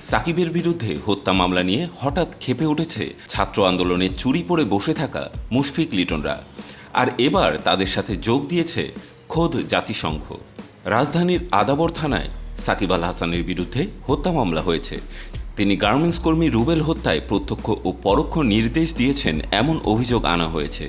সাকিবের বিরুদ্ধে হত্যা মামলা নিয়ে হঠাৎ ক্ষেপে উঠেছে ছাত্র আন্দোলনে চুরি পরে বসে থাকা মুশফিক লিটনরা। আর এবার তাদের সাথে যোগ দিয়েছে খোদ জাতিসংঘ। রাজধানীর আদাবর থানায় সাকিব আল হাসানের বিরুদ্ধে হত্যা মামলা হয়েছে। তিনি গার্মেন্টস কর্মী রুবেল হত্যায় প্রত্যক্ষ ও পরোক্ষ নির্দেশ দিয়েছেন এমন অভিযোগ আনা হয়েছে।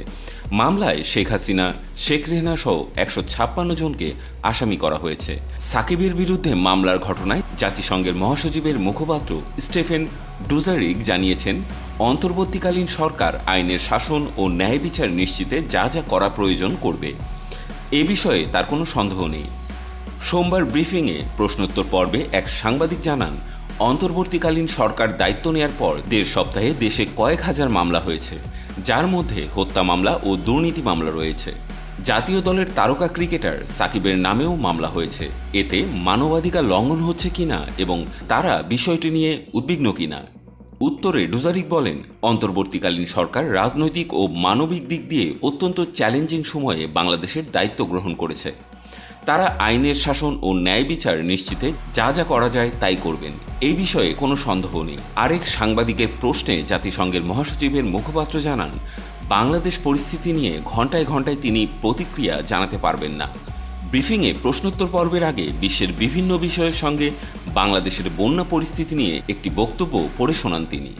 মামলায় শেখ হাসিনা, শেখ রেহানা সহ ১৫৬ জনকে আসামি করা হয়েছে। সাকিবের বিরুদ্ধে মামলার ঘটনায় জাতিসংঘের মহাসচিবের মুখপাত্র স্টেফেন ডুজারিক জানিয়েছেন, অন্তর্বর্তীকালীন সরকার আইনের শাসন ও ন্যায় বিচার নিশ্চিতে যা যা করা প্রয়োজন করবে। এ বিষয়ে তার কোনো সন্দেহ নেই। সোমবার ব্রিফিংয়ে প্রশ্নোত্তর পর্বে এক সাংবাদিক জানান, অন্তর্বর্তীকালীন সরকার দায়িত্ব নেয়ার পর ১.৫ সপ্তাহে দেশে কয়েক হাজার মামলা হয়েছে, যার মধ্যে হত্যা মামলা ও দুর্নীতি মামলা রয়েছে। জাতীয় দলের তারকা ক্রিকেটার সাকিবের নামেও মামলা হয়েছে। এতে মানবাধিকার লঙ্ঘন হচ্ছে কিনা এবং তারা বিষয়টি নিয়ে উদ্বিগ্ন কিনা। উত্তরে ডুজারিক বলেন, অন্তর্বর্তীকালীন সরকার রাজনৈতিক ও মানবিক দিক দিয়ে অত্যন্ত চ্যালেঞ্জিং সময়ে বাংলাদেশের দায়িত্ব গ্রহণ করেছে। তারা আইনের শাসন ও ন্যায় বিচার নিশ্চিতে যা যা করা যায় তাই করবেন, এই বিষয়ে কোনো সন্দেহ নেই। আরেক সাংবাদিকের প্রশ্নে জাতিসংঘের মহাসচিবের মুখপাত্র জানান, বাংলাদেশ পরিস্থিতি নিয়ে ঘণ্টায় ঘণ্টায় তিনি প্রতিক্রিয়া জানাতে পারবেন না। ব্রিফিংয়ে প্রশ্নোত্তর পর্বের আগে বিশ্বের বিভিন্ন বিষয়ের সঙ্গে বাংলাদেশের বন্যা পরিস্থিতি নিয়ে একটি বক্তব্য পড়ে শোনান তিনি।